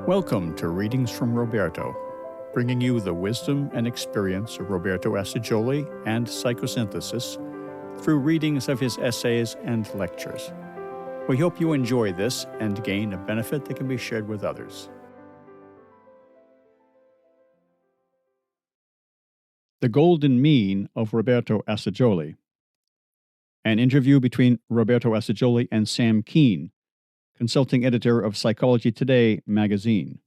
Welcome to Readings from Roberto, bringing you the wisdom and experience of Roberto Assagioli and Psychosynthesis through readings of his essays and lectures. We hope you enjoy this and gain a benefit that can be shared with others. The Golden Mean of Roberto Assagioli. An interview between Roberto Assagioli and Sam Kean, consulting editor of Psychology Today magazine.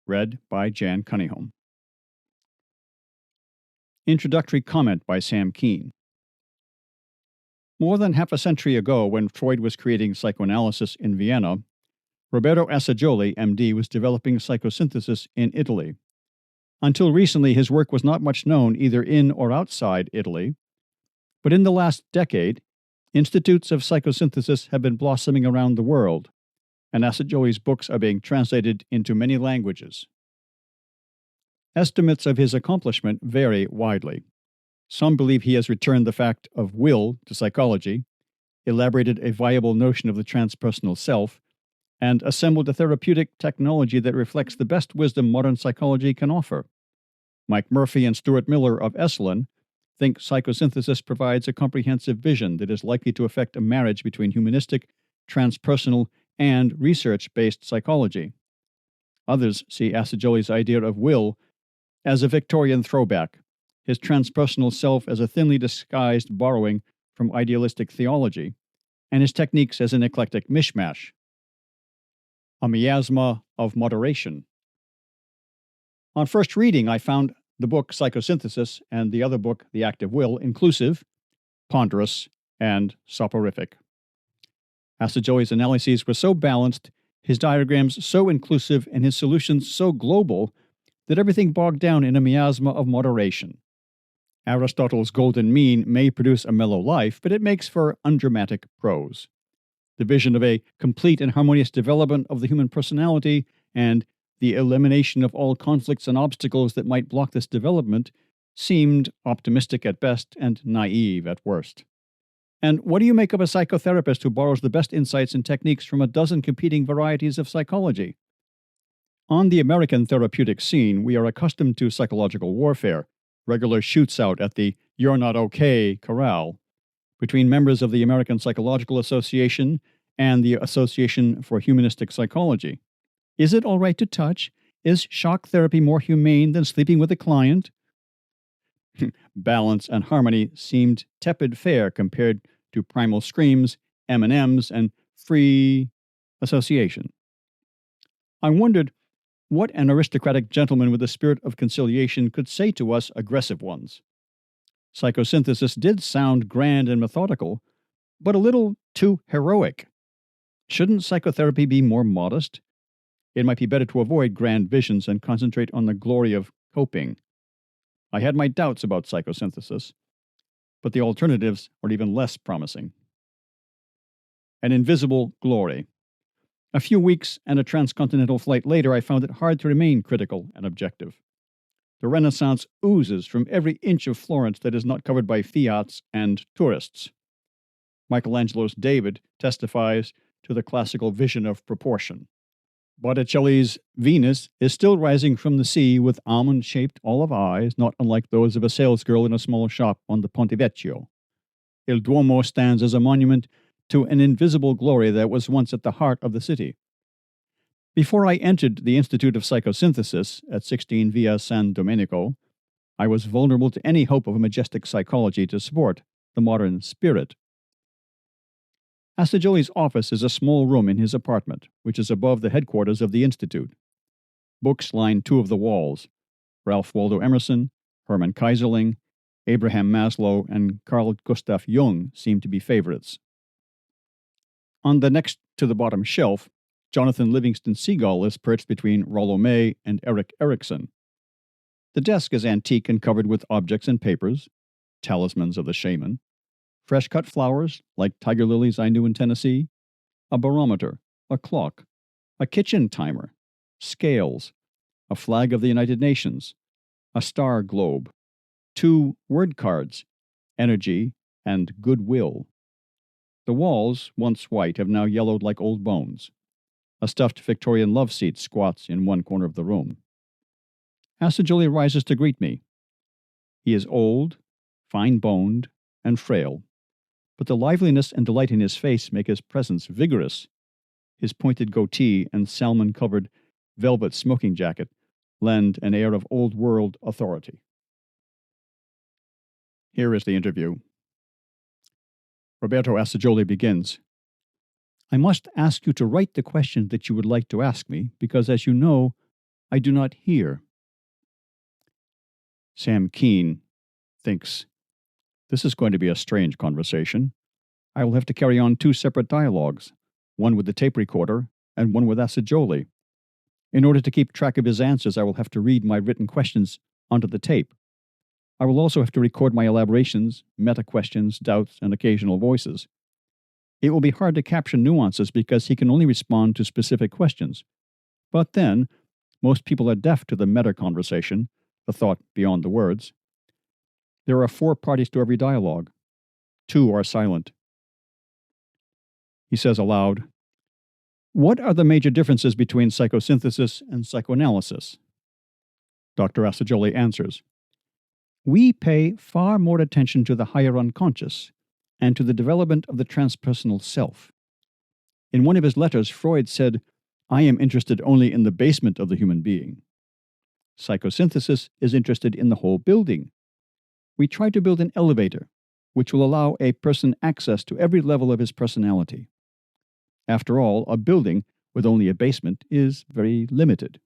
Read by Jan Cunningham. Introductory comment by Sam Kean. More than half a century ago, when Freud was creating psychoanalysis in Vienna, Roberto Assagioli, MD, was developing psychosynthesis in Italy. Until recently, his work was not much known either in or outside Italy, but in the last decade, institutes of psychosynthesis have been blossoming around the world, and Assagioli's books are being translated into many languages. Estimates of his accomplishment vary widely. Some believe he has returned the fact of will to psychology, elaborated a viable notion of the transpersonal self, and assembled a therapeutic technology that reflects the best wisdom modern psychology can offer. Mike Murphy and Stuart Miller of Esalen think psychosynthesis provides a comprehensive vision that is likely to affect a marriage between humanistic, transpersonal, and research-based psychology. Others see Assagioli's idea of will as a Victorian throwback, his transpersonal self as a thinly disguised borrowing from idealistic theology, and his techniques as an eclectic mishmash. A miasma of moderation. On first reading, I found the book Psychosynthesis and the other book, The Act of Will, inclusive, ponderous, and soporific. Assagioli's analyses were so balanced, his diagrams so inclusive, and his solutions so global that everything bogged down in a miasma of moderation. Aristotle's golden mean may produce a mellow life, but it makes for undramatic prose. The vision of a complete and harmonious development of the human personality and the elimination of all conflicts and obstacles that might block this development seemed optimistic at best and naive at worst. And what do you make of a psychotherapist who borrows the best insights and techniques from a dozen competing varieties of psychology? On the American therapeutic scene, we are accustomed to psychological warfare, regular shoots out at the "you're not okay" corral, between members of the American Psychological Association and the Association for Humanistic Psychology. Is it all right to touch? Is shock therapy more humane than sleeping with a client? Balance and harmony seemed tepid fare compared to primal screams, M&Ms, and free association. I wondered what an aristocratic gentleman with a spirit of conciliation could say to us aggressive ones. Psychosynthesis did sound grand and methodical, but a little too heroic. Shouldn't psychotherapy be more modest? It might be better to avoid grand visions and concentrate on the glory of coping. I had my doubts about psychosynthesis, but the alternatives are even less promising. An invisible glory. A few weeks and a transcontinental flight later, I found it hard to remain critical and objective. The Renaissance oozes from every inch of Florence that is not covered by Fiats and tourists. Michelangelo's David testifies to the classical vision of proportion. Botticelli's Venus is still rising from the sea with almond-shaped olive eyes, not unlike those of a salesgirl in a small shop on the Ponte Vecchio. Il Duomo stands as a monument to an invisible glory that was once at the heart of the city. Before I entered the Institute of Psychosynthesis at 16 Via San Domenico, I was vulnerable to any hope of a majestic psychology to support the modern spirit. Assagioli's office is a small room in his apartment, which is above the headquarters of the Institute. Books line two of the walls. Ralph Waldo Emerson, Hermann Kaiserling, Abraham Maslow, and Carl Gustav Jung seem to be favorites. On the next to the bottom shelf, Jonathan Livingston Seagull is perched between Rollo May and Erik Erikson. The desk is antique and covered with objects and papers, talismans of the shaman, fresh-cut flowers, like tiger lilies I knew in Tennessee, a barometer, a clock, a kitchen timer, scales, a flag of the United Nations, a star globe, 2 word cards, energy and goodwill. The walls, once white, have now yellowed like old bones. A stuffed Victorian love seat squats in one corner of the room. Assagioli rises to greet me. He is old, fine-boned, and frail, but the liveliness and delight in his face make his presence vigorous. His pointed goatee and salmon-covered velvet smoking jacket lend an air of old-world authority. Here is the interview. Roberto Assagioli begins. I must ask you to write the question that you would like to ask me, because, as you know, I do not hear. Sam Keen thinks, this is going to be a strange conversation. I will have to carry on 2 separate dialogues, one with the tape recorder and one with Assagioli. In order to keep track of his answers, I will have to read my written questions onto the tape. I will also have to record my elaborations, meta-questions, doubts, and occasional voices. It will be hard to capture nuances because he can only respond to specific questions. But then, most people are deaf to the meta-conversation, the thought beyond the words. There are 4 parties to every dialogue. 2 are silent. He says aloud, what are the major differences between psychosynthesis and psychoanalysis? Dr. Assagioli answers, we pay far more attention to the higher unconscious and to the development of the transpersonal self. In one of his letters, Freud said, I am interested only in the basement of the human being. Psychosynthesis is interested in the whole building. We try to build an elevator, which will allow a person access to every level of his personality. After all, a building with only a basement is very limited.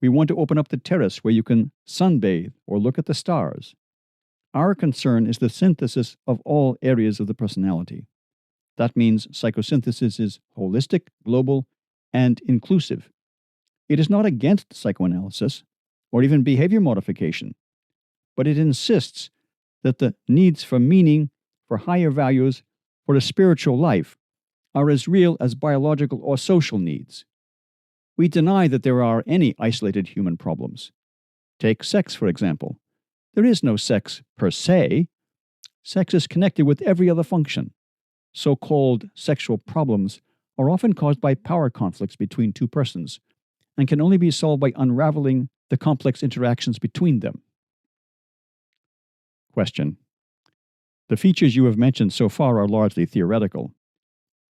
We want to open up the terrace where you can sunbathe or look at the stars. Our concern is the synthesis of all areas of the personality. That means psychosynthesis is holistic, global, and inclusive. It is not against psychoanalysis or even behavior modification, but it insists that the needs for meaning, for higher values, for a spiritual life are as real as biological or social needs. We deny that there are any isolated human problems. Take sex, for example. There is no sex per se. Sex is connected with every other function. So-called sexual problems are often caused by power conflicts between 2 persons and can only be solved by unraveling the complex interactions between them. Question. The features you have mentioned so far are largely theoretical.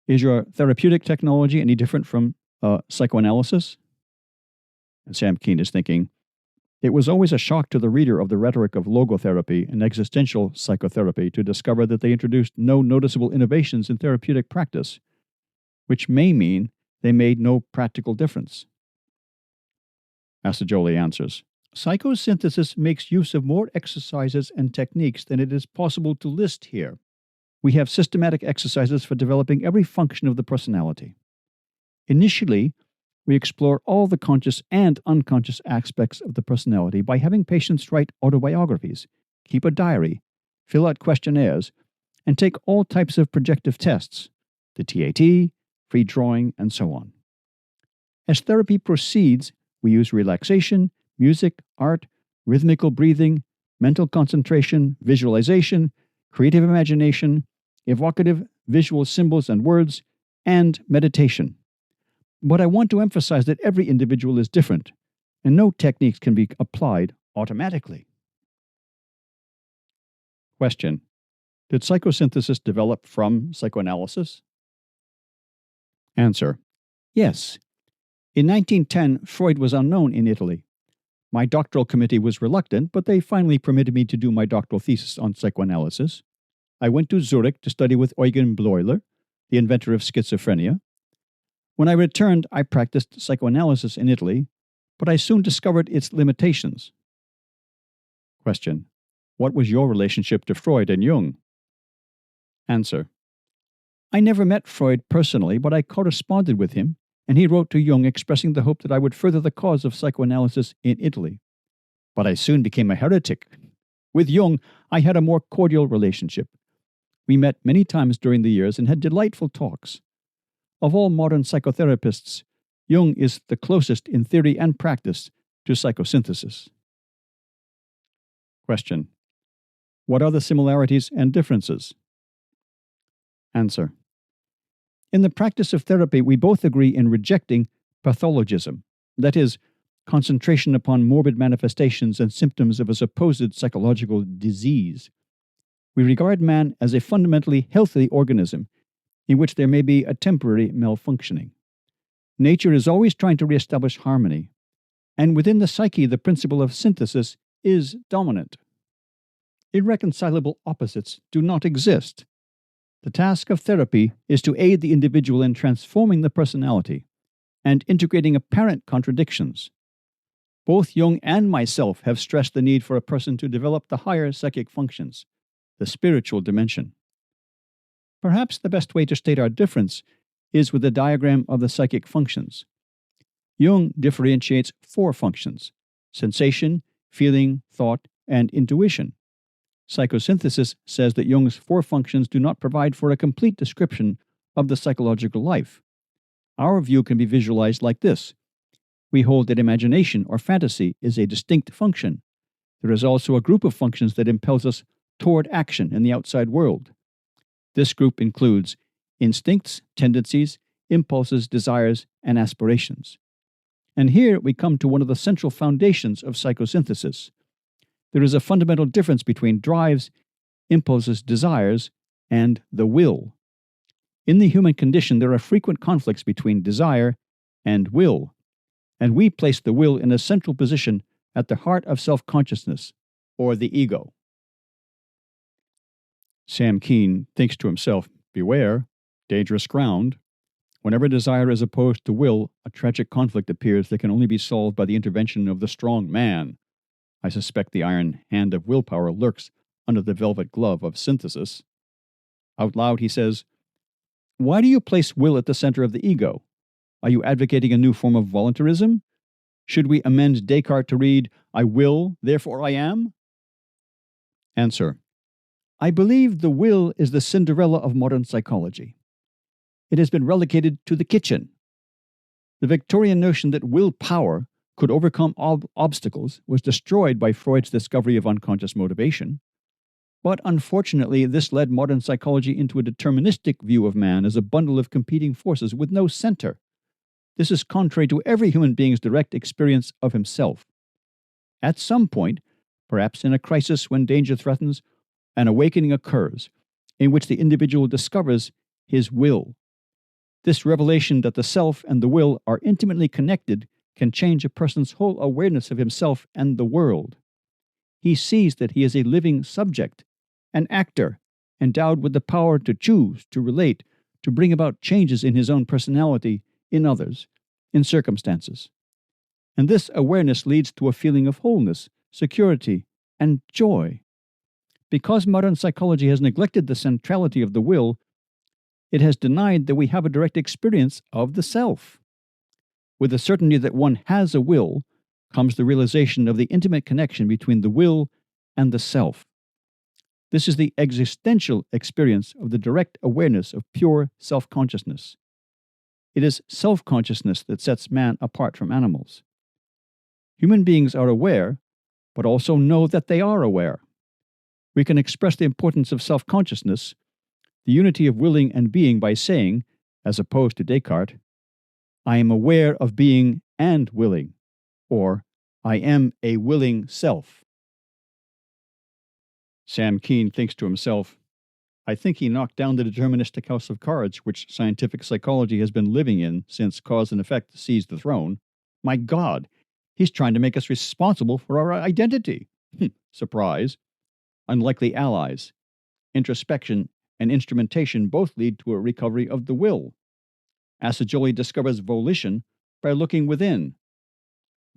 Is your therapeutic technology any different from psychoanalysis? And Sam Keen is thinking, it was always a shock to the reader of the rhetoric of logotherapy and existential psychotherapy to discover that they introduced no noticeable innovations in therapeutic practice, which may mean they made no practical difference. Assagioli answers, psychosynthesis makes use of more exercises and techniques than it is possible to list here. We have systematic exercises for developing every function of the personality. Initially, we explore all the conscious and unconscious aspects of the personality by having patients write autobiographies, keep a diary, fill out questionnaires, and take all types of projective tests, the TAT, free drawing, and so on. As therapy proceeds, we use relaxation, music, art, rhythmical breathing, mental concentration, visualization, creative imagination, evocative visual symbols and words, and meditation. But I want to emphasize that every individual is different, and no techniques can be applied automatically. Question. Did psychosynthesis develop from psychoanalysis? Answer. Yes. In 1910, Freud was unknown in Italy. My doctoral committee was reluctant, but they finally permitted me to do my doctoral thesis on psychoanalysis. I went to Zurich to study with Eugen Bleuler, the inventor of schizophrenia. When I returned, I practiced psychoanalysis in Italy, but I soon discovered its limitations. Question. What was your relationship to Freud and Jung? Answer. I never met Freud personally, but I corresponded with him, and he wrote to Jung expressing the hope that I would further the cause of psychoanalysis in Italy. But I soon became a heretic. With Jung, I had a more cordial relationship. We met many times during the years and had delightful talks. Of all modern psychotherapists, Jung is the closest in theory and practice to psychosynthesis. Question. What are the similarities and differences? Answer. In the practice of therapy, we both agree in rejecting pathologism, that is, concentration upon morbid manifestations and symptoms of a supposed psychological disease. We regard man as a fundamentally healthy organism in which there may be a temporary malfunctioning. Nature is always trying to reestablish harmony, and within the psyche the principle of synthesis is dominant. Irreconcilable opposites do not exist. The task of therapy is to aid the individual in transforming the personality and integrating apparent contradictions. Both Jung and myself have stressed the need for a person to develop the higher psychic functions, the spiritual dimension. Perhaps the best way to state our difference is with the diagram of the psychic functions. Jung differentiates 4 functions: sensation, feeling, thought, and intuition. Psychosynthesis says that Jung's 4 functions do not provide for a complete description of the psychological life. Our view can be visualized like this. We hold that imagination or fantasy is a distinct function. There is also a group of functions that impels us toward action in the outside world. This group includes instincts, tendencies, impulses, desires, and aspirations. And here we come to one of the central foundations of psychosynthesis. There is a fundamental difference between drives, impulses, desires, and the will. In the human condition, there are frequent conflicts between desire and will, and we place the will in a central position at the heart of self-consciousness, or the ego. Sam Keen thinks to himself, beware, dangerous ground. Whenever desire is opposed to will, a tragic conflict appears that can only be solved by the intervention of the strong man. I suspect the iron hand of willpower lurks under the velvet glove of synthesis. Out loud he says, why do you place will at the center of the ego? Are you advocating a new form of voluntarism? Should we amend Descartes to read, I will, therefore I am? Answer. I believe the will is the Cinderella of modern psychology. It has been relegated to the kitchen. The Victorian notion that willpower could overcome obstacles was destroyed by Freud's discovery of unconscious motivation. But unfortunately, this led modern psychology into a deterministic view of man as a bundle of competing forces with no center. This is contrary to every human being's direct experience of himself. At some point, perhaps in a crisis when danger threatens, an awakening occurs in which the individual discovers his will. This revelation that the self and the will are intimately connected can change a person's whole awareness of himself and the world. He sees that he is a living subject, an actor, endowed with the power to choose, to relate, to bring about changes in his own personality, in others, in circumstances. And this awareness leads to a feeling of wholeness, security, and joy. Because modern psychology has neglected the centrality of the will, it has denied that we have a direct experience of the self. With the certainty that one has a will comes the realization of the intimate connection between the will and the self. This is the existential experience of the direct awareness of pure self-consciousness. It is self-consciousness that sets man apart from animals. Human beings are aware, but also know that they are aware. We can express the importance of self-consciousness, the unity of willing and being, by saying, as opposed to Descartes, I am aware of being and willing, or I am a willing self. Sam Keen thinks to himself, I think he knocked down the deterministic house of cards which scientific psychology has been living in since cause and effect seized the throne. My God, he's trying to make us responsible for our identity. Surprise. Unlikely allies. Introspection and instrumentation both lead to a recovery of the will. Assagioli discovers volition by looking within.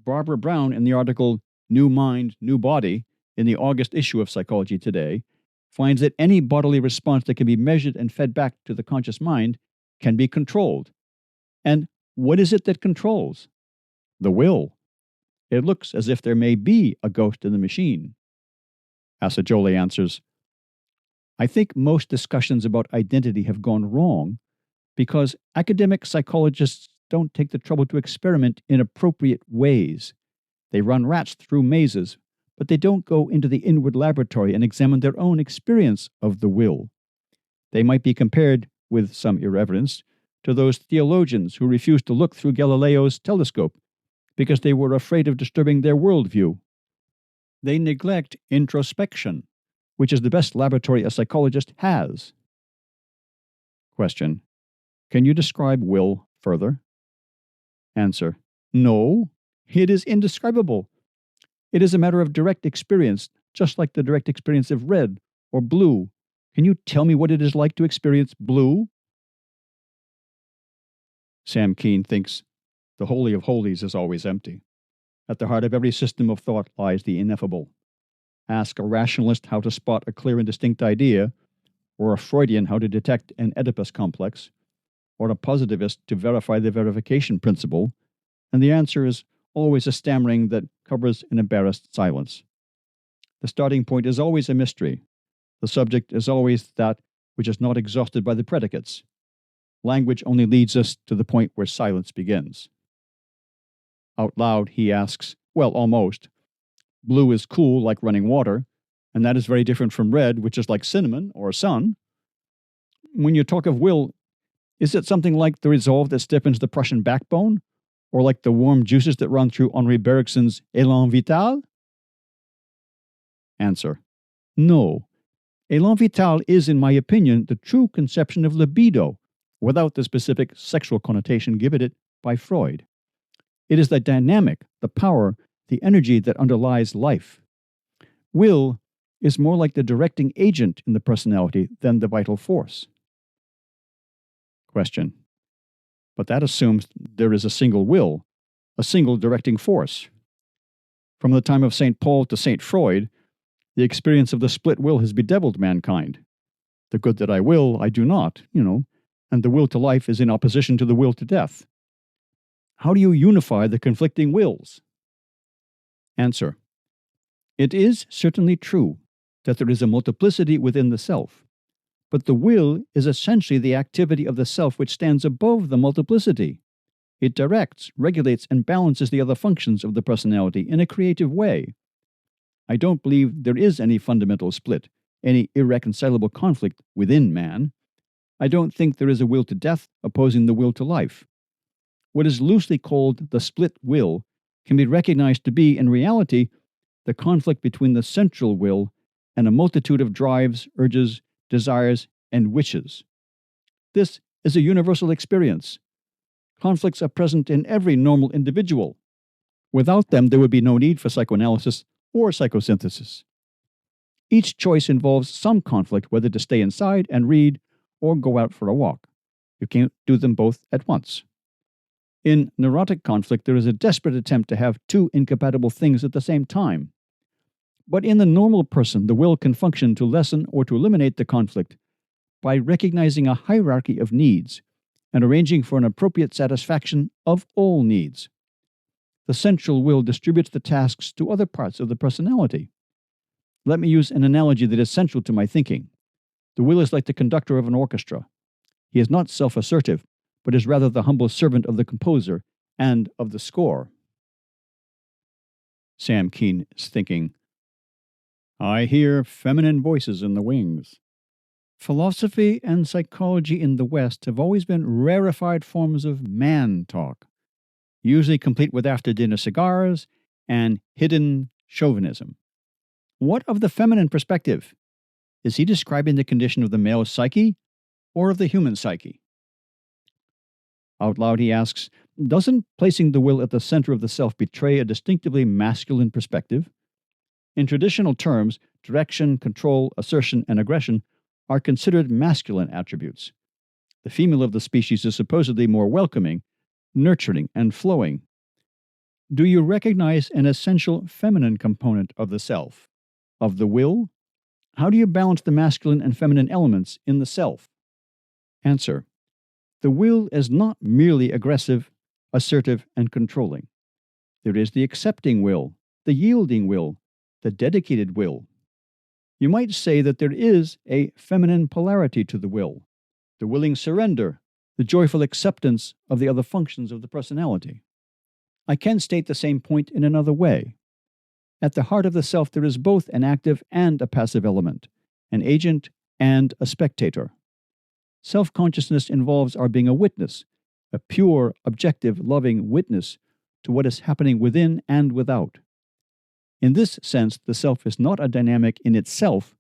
Barbara Brown, in the article New Mind, New Body, in the August issue of Psychology Today, finds that any bodily response that can be measured and fed back to the conscious mind can be controlled. And what is it that controls? The will. It looks as if there may be a ghost in the machine. Assagioli answers, I think most discussions about identity have gone wrong because academic psychologists don't take the trouble to experiment in appropriate ways. They run rats through mazes, but they don't go into the inward laboratory and examine their own experience of the will. They might be compared, with some irreverence, to those theologians who refused to look through Galileo's telescope because they were afraid of disturbing their worldview. They neglect introspection, which is the best laboratory a psychologist has. Question: Can you describe will further? Answer: No, it is indescribable. It is a matter of direct experience, just like the direct experience of red or blue. Can you tell me what it is like to experience blue? Sam Keen thinks the Holy of Holies is always empty. At the heart of every system of thought lies the ineffable. Ask a rationalist how to spot a clear and distinct idea, or a Freudian how to detect an Oedipus complex, or a positivist to verify the verification principle, and the answer is always a stammering that covers an embarrassed silence. The starting point is always a mystery. The subject is always that which is not exhausted by the predicates. Language only leads us to the point where silence begins. Out loud, he asks, well, almost. Blue is cool like running water, and that is very different from red, which is like cinnamon or sun. When you talk of will, is it something like the resolve that stiffens the Prussian backbone, or like the warm juices that run through Henri Bergson's élan vital? Answer: No. Élan vital is, in my opinion, the true conception of libido, without the specific sexual connotation given it by Freud. It is the dynamic, the power, the energy that underlies life. Will is more like the directing agent in the personality than the vital force. Question: But that assumes there is a single will, a single directing force. From the time of St. Paul to St. Freud, the experience of the split will has bedeviled mankind. The good that I will, I do not, and the will to life is in opposition to the will to death. How do you unify the conflicting wills? Answer: It is certainly true that there is a multiplicity within the self, but the will is essentially the activity of the self which stands above the multiplicity. It directs, regulates, and balances the other functions of the personality in a creative way. I don't believe there is any fundamental split, any irreconcilable conflict within man. I don't think there is a will to death opposing the will to life. What is loosely called the split will can be recognized to be, in reality, the conflict between the central will and a multitude of drives, urges, desires, and wishes. This is a universal experience. Conflicts are present in every normal individual. Without them, there would be no need for psychoanalysis or psychosynthesis. Each choice involves some conflict, whether to stay inside and read or go out for a walk. You can't do them both at once. In neurotic conflict, there is a desperate attempt to have two incompatible things at the same time. But in the normal person, the will can function to lessen or to eliminate the conflict by recognizing a hierarchy of needs and arranging for an appropriate satisfaction of all needs. The central will distributes the tasks to other parts of the personality. Let me use an analogy that is central to my thinking. The will is like the conductor of an orchestra. He is not self-assertive, but is rather the humble servant of the composer and of the score. Sam Keen is thinking, I hear feminine voices in the wings. Philosophy and psychology in the West have always been rarefied forms of man talk, usually complete with after-dinner cigars and hidden chauvinism. What of the feminine perspective? Is he describing the condition of the male psyche or of the human psyche? Out loud he asks, doesn't placing the will at the center of the self betray a distinctively masculine perspective? In traditional terms, direction, control, assertion, and aggression are considered masculine attributes. The female of the species is supposedly more welcoming, nurturing, and flowing. Do you recognize an essential feminine component of the self, of the will? How do you balance the masculine and feminine elements in the self? Answer: The will is not merely aggressive, assertive, and controlling. There is the accepting will, the yielding will, the dedicated will. You might say that there is a feminine polarity to the will, the willing surrender, the joyful acceptance of the other functions of the personality. I can state the same point in another way. At the heart of the self there is both an active and a passive element, an agent and a spectator. Self-consciousness involves our being a witness, a pure, objective, loving witness to what is happening within and without. In this sense, the self is not a dynamic in itself,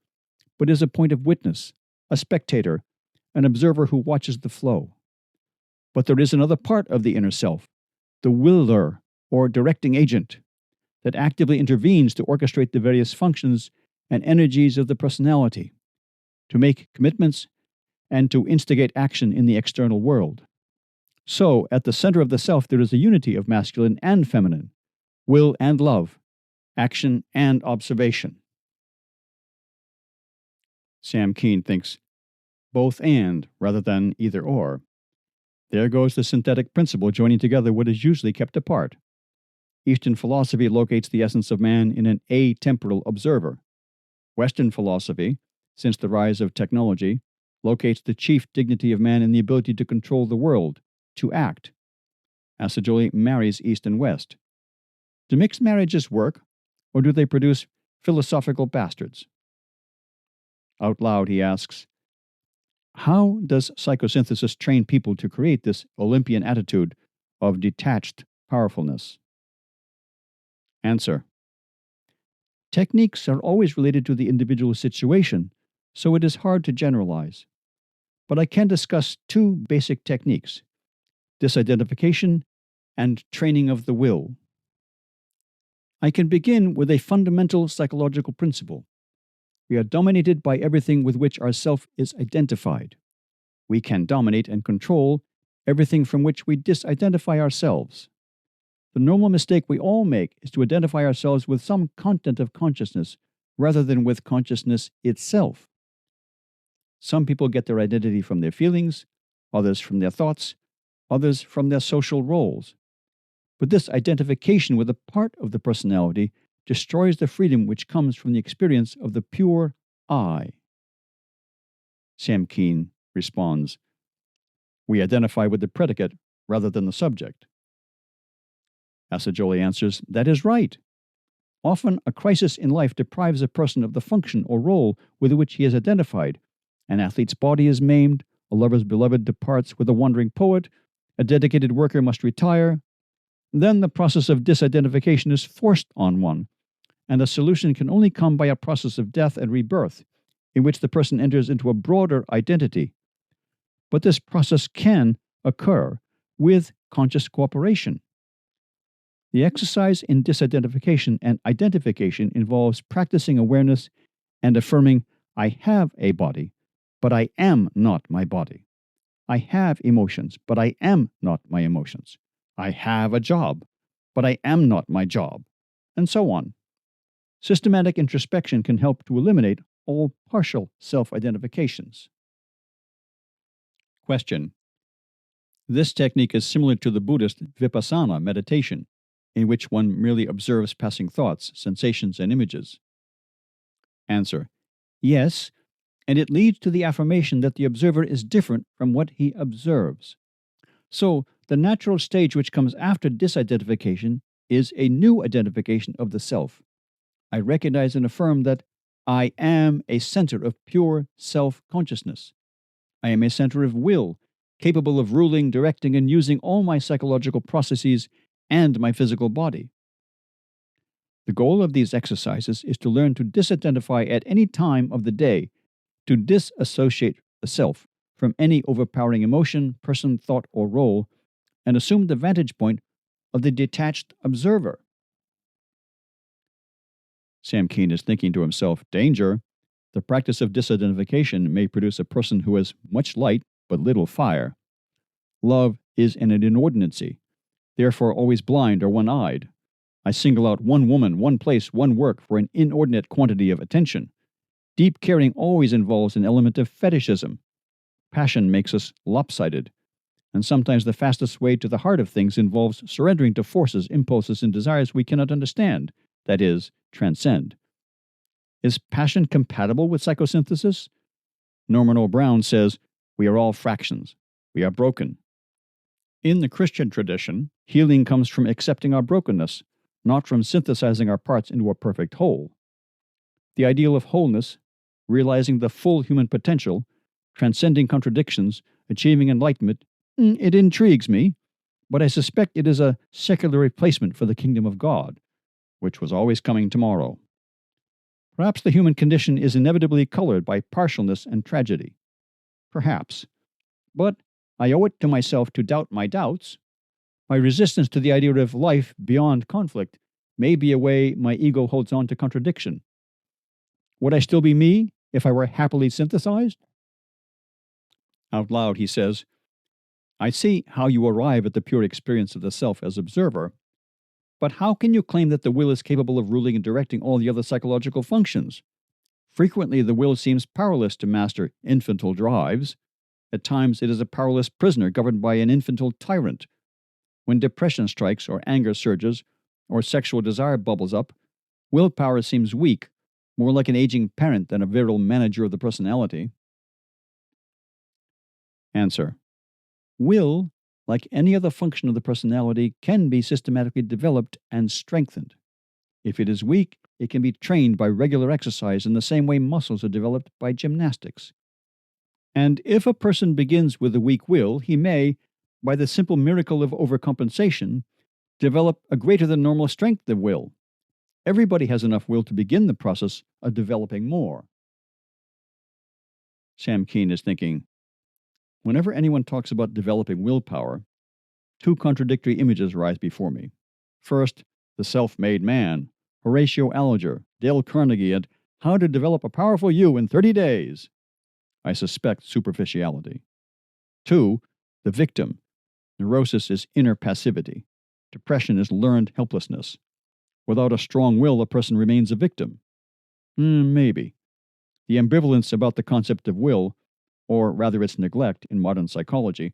but is a point of witness, a spectator, an observer who watches the flow. But there is another part of the inner self, the willer, or directing agent, that actively intervenes to orchestrate the various functions and energies of the personality, to make commitments, and to instigate action in the external world. So, at the center of the self, there is a unity of masculine and feminine, will and love, action and observation. Sam Keen thinks both and rather than either or. There goes the synthetic principle joining together what is usually kept apart. Eastern philosophy locates the essence of man in an atemporal observer. Western philosophy, since the rise of technology, locates the chief dignity of man in the ability to control the world, to act. Assagioli marries East and West. Do mixed marriages work, or do they produce philosophical bastards? Out loud, he asks, how does psychosynthesis train people to create this Olympian attitude of detached powerfulness? Answer. Techniques are always related to the individual situation, so it is hard to generalize. But I can discuss two basic techniques: disidentification and training of the will. I can begin with a fundamental psychological principle. We are dominated by everything with which our self is identified. We can dominate and control everything from which we disidentify ourselves. The normal mistake we all make is to identify ourselves with some content of consciousness rather than with consciousness itself. Some people get their identity from their feelings, others from their thoughts, others from their social roles. But this identification with a part of the personality destroys the freedom which comes from the experience of the pure I. Sam Keen responds, we identify with the predicate rather than the subject. Assagioli answers, that is right. Often a crisis in life deprives a person of the function or role with which he is identified. An athlete's body is maimed, a lover's beloved departs with a wandering poet, a dedicated worker must retire. Then the process of disidentification is forced on one, and a solution can only come by a process of death and rebirth, in which the person enters into a broader identity. But this process can occur with conscious cooperation. The exercise in disidentification and identification involves practicing awareness and affirming, I have a body, but I am not my body. I have emotions, but I am not my emotions. I have a job, but I am not my job, and so on. Systematic introspection can help to eliminate all partial self-identifications. Question. This technique is similar to the Buddhist vipassana meditation, in which one merely observes passing thoughts, sensations, and images. Answer. Yes, and it leads to the affirmation that the observer is different from what he observes. So, the natural stage which comes after disidentification is a new identification of the self. I recognize and affirm that I am a center of pure self-consciousness. I am a center of will, capable of ruling, directing, and using all my psychological processes and my physical body. The goal of these exercises is to learn to disidentify at any time of the day, to disassociate the self from any overpowering emotion, person, thought, or role, and assume the vantage point of the detached observer. Sam Keen is thinking to himself, danger. The practice of disidentification may produce a person who has much light but little fire. Love is an inordinacy, therefore always blind or one-eyed. I single out one woman, one place, one work for an inordinate quantity of attention. Deep caring always involves an element of fetishism. Passion makes us lopsided, and sometimes the fastest way to the heart of things involves surrendering to forces, impulses, and desires we cannot understand, that is, transcend. Is passion compatible with psychosynthesis? Norman O. Brown says, we are all fractions. We are broken. In the Christian tradition, healing comes from accepting our brokenness, not from synthesizing our parts into a perfect whole. The ideal of wholeness, realizing the full human potential, transcending contradictions, achieving enlightenment, it intrigues me, but I suspect it is a secular replacement for the kingdom of God, which was always coming tomorrow. Perhaps the human condition is inevitably colored by partialness and tragedy. Perhaps. But I owe it to myself to doubt my doubts. My resistance to the idea of life beyond conflict may be a way my ego holds on to contradiction. Would I still be me if I were happily synthesized? Out loud, he says, I see how you arrive at the pure experience of the self as observer, but how can you claim that the will is capable of ruling and directing all the other psychological functions? Frequently, the will seems powerless to master infantile drives. At times, it is a powerless prisoner governed by an infantile tyrant. When depression strikes, or anger surges, or sexual desire bubbles up, willpower seems weak, more like an aging parent than a virile manager of the personality. Answer. Will, like any other function of the personality, can be systematically developed and strengthened. If it is weak, it can be trained by regular exercise in the same way muscles are developed by gymnastics. And if a person begins with a weak will, he may, by the simple miracle of overcompensation, develop a greater than normal strength of will. Everybody has enough will to begin the process of developing more. Sam Keen is thinking, whenever anyone talks about developing willpower, two contradictory images rise before me. First, the self-made man, Horatio Alger, Dale Carnegie, and How to Develop a Powerful You in 30 Days. I suspect superficiality. Two, the victim. Neurosis is inner passivity. Depression is learned helplessness. Without a strong will, a person remains a victim. Maybe. The ambivalence about the concept of will, or rather its neglect in modern psychology,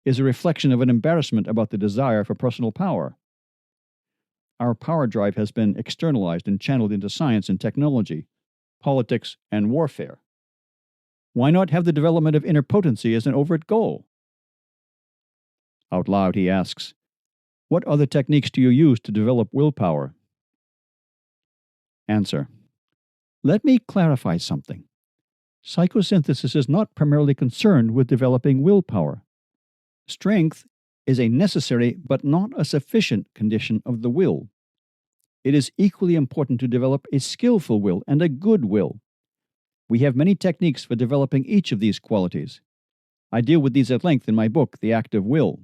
is a reflection of an embarrassment about the desire for personal power. Our power drive has been externalized and channeled into science and technology, politics and warfare. Why not have the development of inner potency as an overt goal? Out loud, he asks, what other techniques do you use to develop willpower? Answer. Let me clarify something. Psychosynthesis is not primarily concerned with developing willpower. Strength is a necessary but not a sufficient condition of the will. It is equally important to develop a skillful will and a good will. We have many techniques for developing each of these qualities. I deal with these at length in my book, The Act of Will.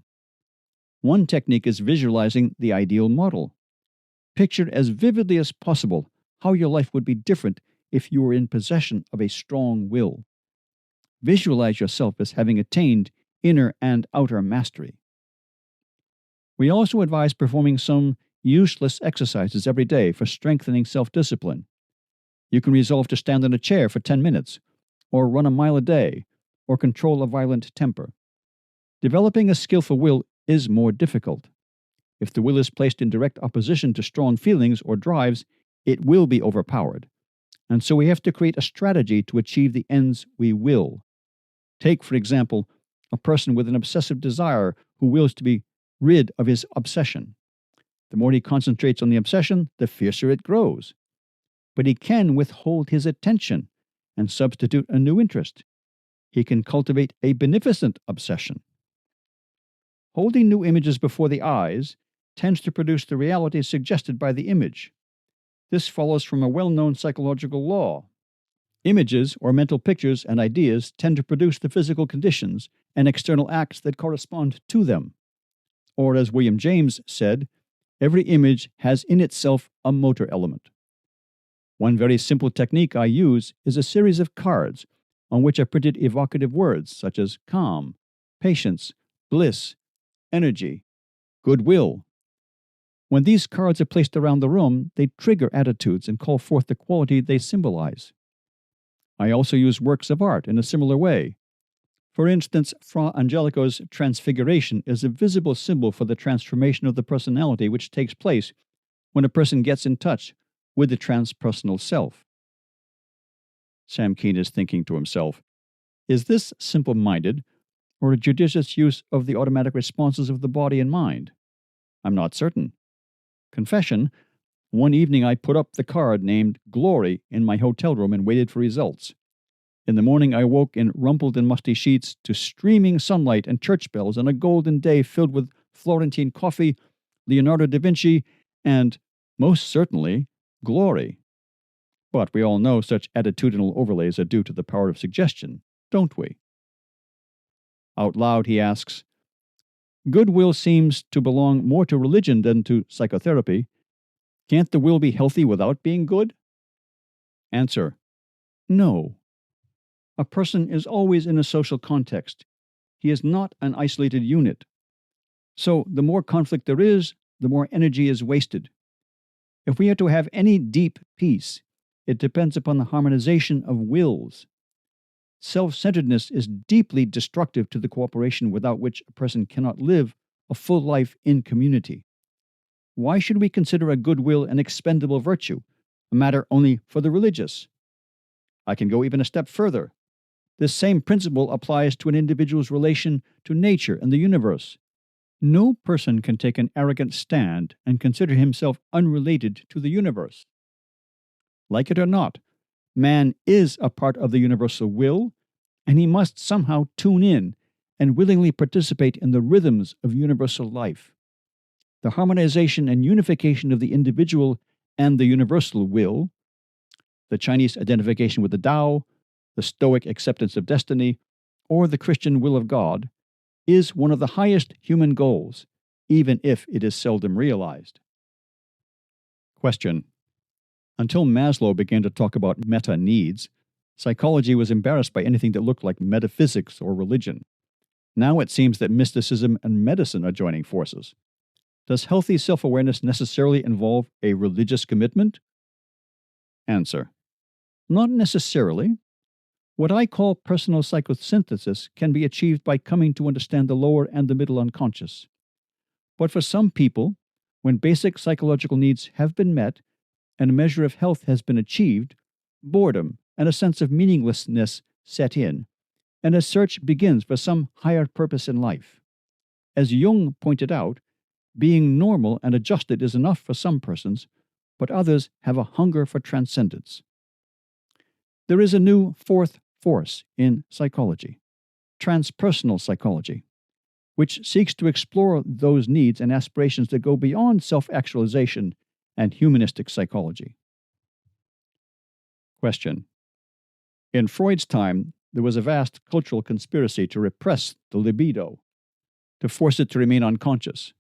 One technique is visualizing the ideal model. Picture as vividly as possible how your life would be different if you were in possession of a strong will. Visualize yourself as having attained inner and outer mastery. We also advise performing some useless exercises every day for strengthening self-discipline. You can resolve to stand in a chair for 10 minutes, or run a mile a day, or control a violent temper. Developing a skillful will is more difficult. If the will is placed in direct opposition to strong feelings or drives, it will be overpowered. And so we have to create a strategy to achieve the ends we will. Take, for example, a person with an obsessive desire who wills to be rid of his obsession. The more he concentrates on the obsession, the fiercer it grows. But he can withhold his attention and substitute a new interest. He can cultivate a beneficent obsession. Holding new images before the eyes tends to produce the reality suggested by the image. This follows from a well-known psychological law. Images or mental pictures and ideas tend to produce the physical conditions and external acts that correspond to them. Or, as William James said, every image has in itself a motor element. One very simple technique I use is a series of cards on which I printed evocative words such as calm, patience, bliss, energy, goodwill. When these cards are placed around the room, they trigger attitudes and call forth the quality they symbolize. I also use works of art in a similar way. For instance, Fra Angelico's Transfiguration is a visible symbol for the transformation of the personality which takes place when a person gets in touch with the transpersonal self. Sam Keen is thinking to himself, is this simple-minded or a judicious use of the automatic responses of the body and mind? I'm not certain. Confession, one evening I put up the card named Glory in my hotel room and waited for results. In the morning I woke in rumpled and musty sheets to streaming sunlight and church bells and a golden day filled with Florentine coffee, Leonardo da Vinci, and, most certainly, glory. But we all know such attitudinal overlays are due to the power of suggestion, don't we? Out loud he asks, Goodwill seems to belong more to religion than to psychotherapy. Can't the will be healthy without being good? Answer, no. A person is always in a social context. He is not an isolated unit. So the more conflict there is, the more energy is wasted. If we are to have any deep peace, it depends upon the harmonization of wills. Self-centeredness is deeply destructive to the cooperation without which a person cannot live a full life in community. Why should we consider a good will an expendable virtue, a matter only for the religious? I can go even a step further. This same principle applies to an individual's relation to nature and the universe. No person can take an arrogant stand and consider himself unrelated to the universe. Like it or not, man is a part of the universal will, and he must somehow tune in and willingly participate in the rhythms of universal life. The harmonization and unification of the individual and the universal will, the Chinese identification with the Tao, the Stoic acceptance of destiny, or the Christian will of God, is one of the highest human goals, even if it is seldom realized. Question. Until Maslow began to talk about meta-needs, psychology was embarrassed by anything that looked like metaphysics or religion. Now it seems that mysticism and medicine are joining forces. Does healthy self-awareness necessarily involve a religious commitment? Answer. Not necessarily. What I call personal psychosynthesis can be achieved by coming to understand the lower and the middle unconscious. But for some people, when basic psychological needs have been met and a measure of health has been achieved, boredom and a sense of meaninglessness set in, and a search begins for some higher purpose in life. As Jung pointed out, being normal and adjusted is enough for some persons, but others have a hunger for transcendence. There is a new fourth force in psychology, transpersonal psychology, which seeks to explore those needs and aspirations that go beyond self-actualization and humanistic psychology. Question. In Freud's time, there was a vast cultural conspiracy to repress the libido, to force it to remain unconscious.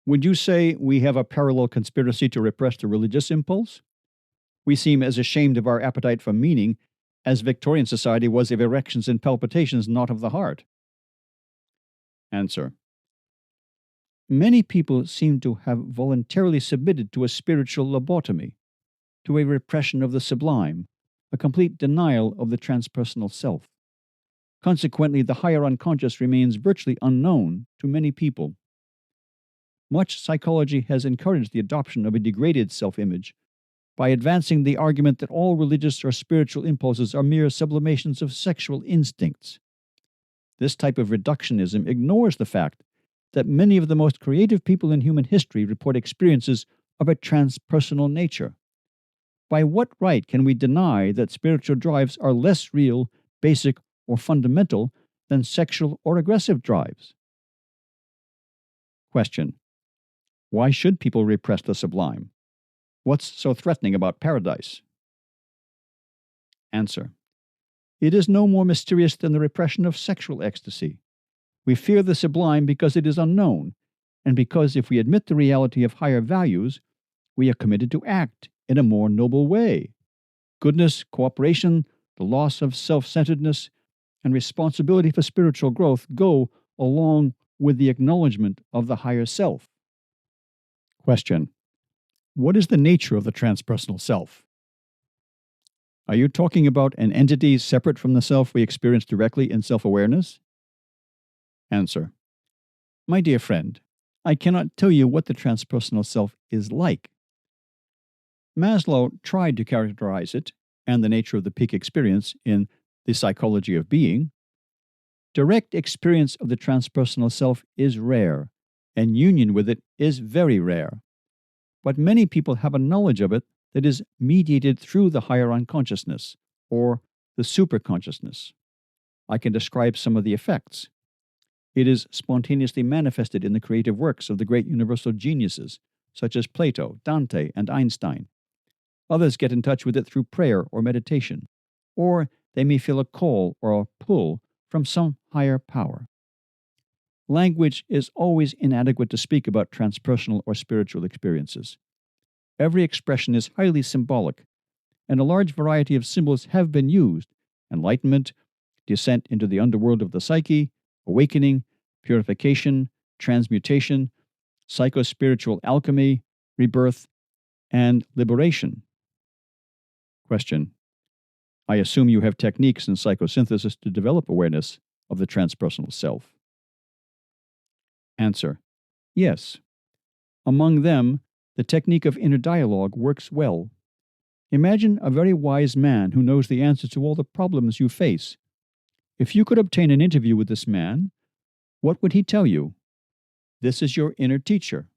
Would you say we have a parallel conspiracy to repress the religious impulse? We seem as ashamed of our appetite for meaning as Victorian society was of erections and palpitations not of the heart. Answer. Many people seem to have voluntarily submitted to a spiritual lobotomy, to a repression of the sublime, a complete denial of the transpersonal self. Consequently, the higher unconscious remains virtually unknown to many people. Much psychology has encouraged the adoption of a degraded self-image by advancing the argument that all religious or spiritual impulses are mere sublimations of sexual instincts. This type of reductionism ignores the fact that many of the most creative people in human history report experiences of a transpersonal nature. By what right can we deny that spiritual drives are less real, basic, or fundamental than sexual or aggressive drives? Question. Why should people repress the sublime? What's so threatening about paradise? Answer. It is no more mysterious than the repression of sexual ecstasy. We fear the sublime because it is unknown, and because if we admit the reality of higher values, we are committed to act in a more noble way. Goodness, cooperation, the loss of self-centeredness, and responsibility for spiritual growth go along with the acknowledgement of the higher self. Question. What is the nature of the transpersonal self? Are you talking about an entity separate from the self we experience directly in self-awareness? Answer. My dear friend, I cannot tell you what the transpersonal self is like. Maslow tried to characterize it and the nature of the peak experience in The Psychology of Being. Direct experience of the transpersonal self is rare, and union with it is very rare. But many people have a knowledge of it that is mediated through the higher unconsciousness, or the superconsciousness. I can describe some of the effects. It is spontaneously manifested in the creative works of the great universal geniuses, such as Plato, Dante, and Einstein. Others get in touch with it through prayer or meditation, or they may feel a call or a pull from some higher power. Language is always inadequate to speak about transpersonal or spiritual experiences. Every expression is highly symbolic, and a large variety of symbols have been used: enlightenment, descent into the underworld of the psyche, awakening, purification, transmutation, psychospiritual alchemy, rebirth, and liberation. Question: I assume you have techniques in psychosynthesis to develop awareness of the transpersonal self. Answer: yes. Among them, the technique of inner dialogue works well. Imagine a very wise man who knows the answer to all the problems you face. If you could obtain an interview with this man, what would he tell you? This is your inner teacher.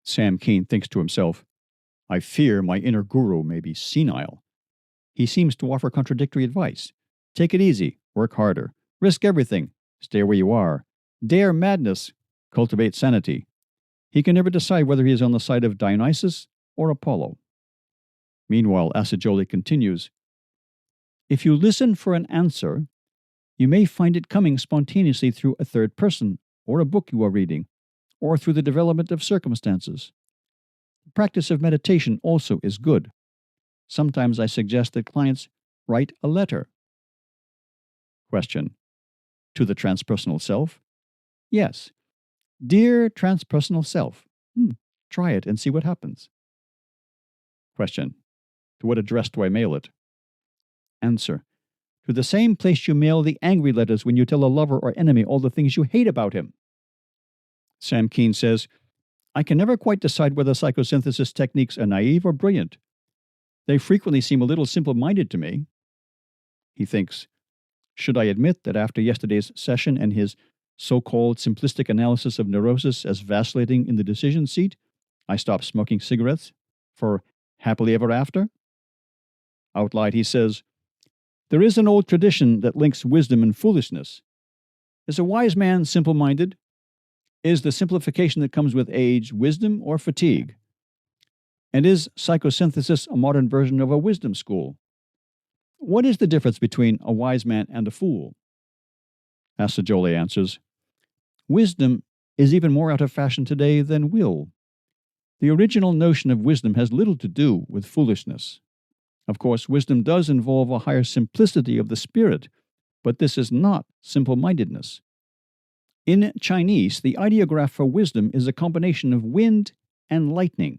Sam Keen thinks to himself, I fear my inner guru may be senile. He seems to offer contradictory advice. Take it easy, work harder, risk everything, stay where you are, dare madness, cultivate sanity. He can never decide whether he is on the side of Dionysus or Apollo. Meanwhile, Assagioli continues, if you listen for an answer, you may find it coming spontaneously through a third person, or a book you are reading, or through the development of circumstances. The practice of meditation also is good. Sometimes I suggest that clients write a letter. Question: to the transpersonal self? Yes. Dear transpersonal self. Try it and see what happens. Question: to what address do I mail it? Answer: to the same place you mail the angry letters when you tell a lover or enemy all the things you hate about him. Sam Keen says, I can never quite decide whether psychosynthesis techniques are naive or brilliant. They frequently seem a little simple-minded to me. He thinks, should I admit that after yesterday's session and his so-called simplistic analysis of neurosis as vacillating in the decision seat, I stopped smoking cigarettes for happily ever after? Out loud he says, there is an old tradition that links wisdom and foolishness. Is a wise man simple-minded? Is the simplification that comes with age wisdom or fatigue? And is psychosynthesis a modern version of a wisdom school? What is the difference between a wise man and a fool? Assagioli answers, wisdom is even more out of fashion today than will. The original notion of wisdom has little to do with foolishness. Of course, wisdom does involve a higher simplicity of the spirit, but this is not simple-mindedness. In Chinese, the ideograph for wisdom is a combination of wind and lightning.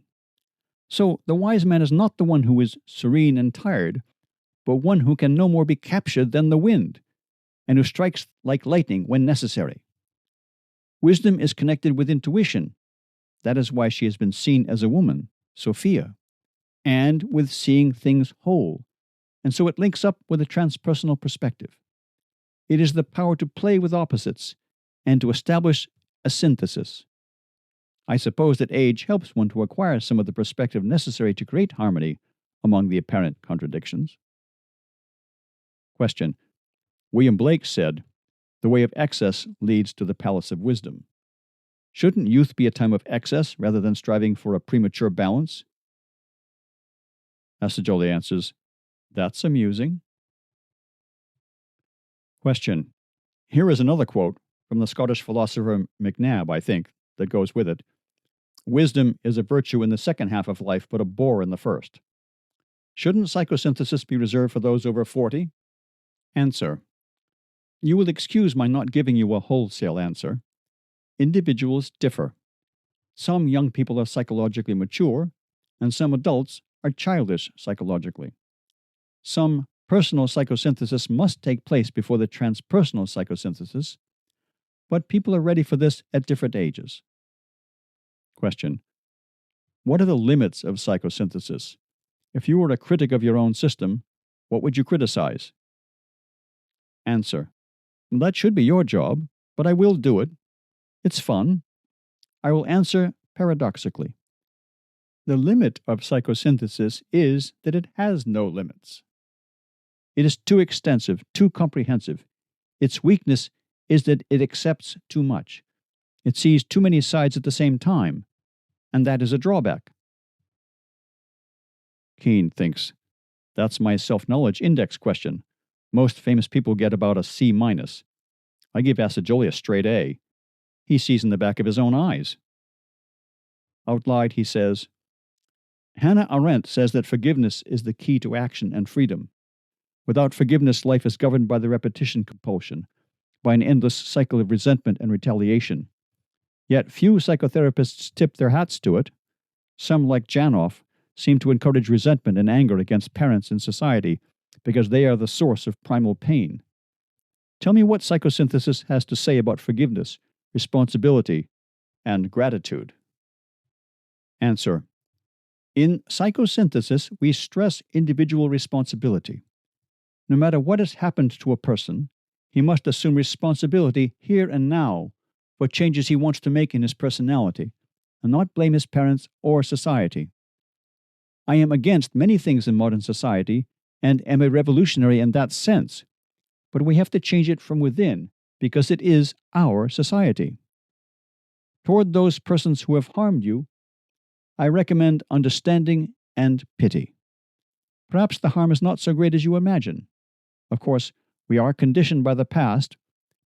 So the wise man is not the one who is serene and tired, but one who can no more be captured than the wind, and who strikes like lightning when necessary. Wisdom is connected with intuition. That is why she has been seen as a woman, Sophia, and with seeing things whole, and so it links up with a transpersonal perspective. It is the power to play with opposites and to establish a synthesis. I suppose that age helps one to acquire some of the perspective necessary to create harmony among the apparent contradictions. Question: William Blake said, the way of excess leads to the palace of wisdom. Shouldn't youth be a time of excess rather than striving for a premature balance? Assagioli answers, that's amusing. Question: here is another quote from the Scottish philosopher MacNab, I think, that goes with it. Wisdom is a virtue in the second half of life, but a bore in the first. Shouldn't psychosynthesis be reserved for those over 40? Answer: you will excuse my not giving you a wholesale answer. Individuals differ. Some young people are psychologically mature, and some adults are childish psychologically. Some personal psychosynthesis must take place before the transpersonal psychosynthesis, but people are ready for this at different ages. Question: what are the limits of psychosynthesis? If you were a critic of your own system, what would you criticize? Answer: that should be your job, but I will do it. It's fun. I will answer paradoxically. The limit of psychosynthesis is that it has no limits. It is too extensive, too comprehensive. Its weakness is that it accepts too much. It sees too many sides at the same time, and that is a drawback. Keene thinks, that's my self-knowledge index question. Most famous people get about a C-. I give Assagioli a straight A. He sees in the back of his own eyes. Out loud, he says, Hannah Arendt says that forgiveness is the key to action and freedom. Without forgiveness, life is governed by the repetition compulsion, by an endless cycle of resentment and retaliation. Yet few psychotherapists tip their hats to it. Some, like Janoff, seem to encourage resentment and anger against parents and society because they are the source of primal pain. Tell me what psychosynthesis has to say about forgiveness, responsibility, and gratitude. Answer. In psychosynthesis, we stress individual responsibility. No matter what has happened to a person, he must assume responsibility here and now for changes he wants to make in his personality, and not blame his parents or society. I am against many things in modern society and am a revolutionary in that sense, but we have to change it from within because it is our society. Toward those persons who have harmed you, I recommend understanding and pity. Perhaps the harm is not so great as you imagine. Of course, we are conditioned by the past,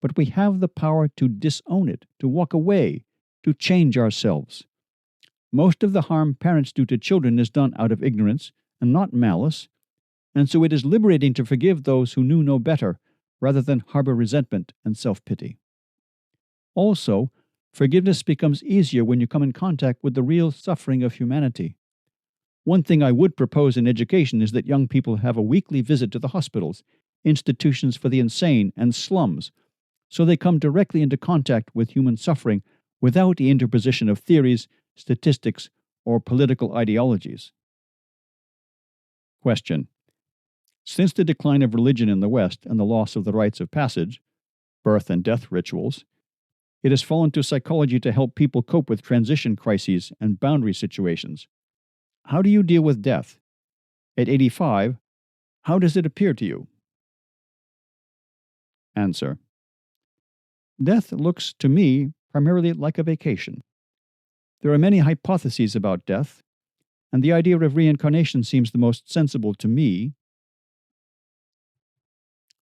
but we have the power to disown it, to walk away, to change ourselves. Most of the harm parents do to children is done out of ignorance and not malice, and so it is liberating to forgive those who knew no better rather than harbor resentment and self-pity. Also, forgiveness becomes easier when you come in contact with the real suffering of humanity. One thing I would propose in education is that young people have a weekly visit to the hospitals, institutions for the insane, and slums, so they come directly into contact with human suffering without the interposition of theories, statistics, or political ideologies. Question. Since the decline of religion in the West and the loss of the rites of passage, birth and death rituals, it has fallen to psychology to help people cope with transition crises and boundary situations. How do you deal with death? At 85, how does it appear to you? Answer. Death looks to me primarily like a vacation. There are many hypotheses about death, and the idea of reincarnation seems the most sensible to me.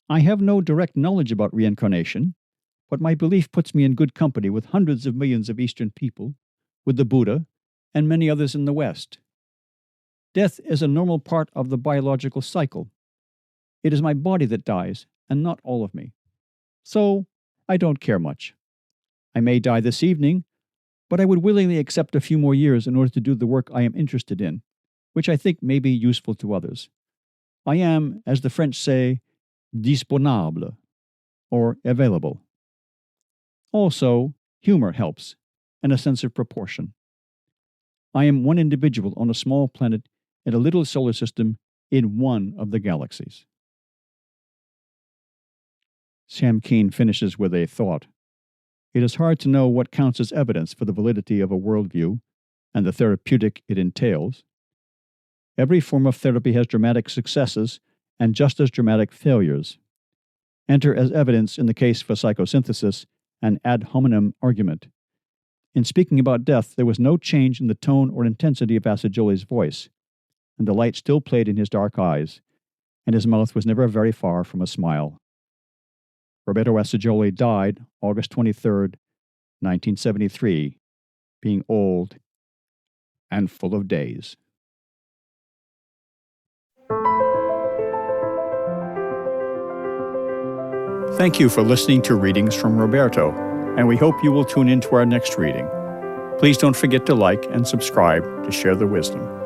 I have no direct knowledge about reincarnation, but my belief puts me in good company with hundreds of millions of Eastern people, with the Buddha, and many others in the West. Death is a normal part of the biological cycle. It is my body that dies, and not all of me. So, I don't care much. I may die this evening, but I would willingly accept a few more years in order to do the work I am interested in, which I think may be useful to others. I am, as the French say, disponible, or available. Also, humor helps, and a sense of proportion. I am one individual on a small planet in a little solar system in one of the galaxies. Sam Keene finishes with a thought. It is hard to know what counts as evidence for the validity of a worldview and the therapeutic it entails. Every form of therapy has dramatic successes and just as dramatic failures. Enter as evidence in the case for psychosynthesis an ad hominem argument. In speaking about death, there was no change in the tone or intensity of Assagioli's voice, and the light still played in his dark eyes, and his mouth was never very far from a smile. Roberto Assagioli died August 23, 1973, being old and full of days. Thank you for listening to Readings from Roberto, and we hope you will tune in to our next reading. Please don't forget to like and subscribe to share the wisdom.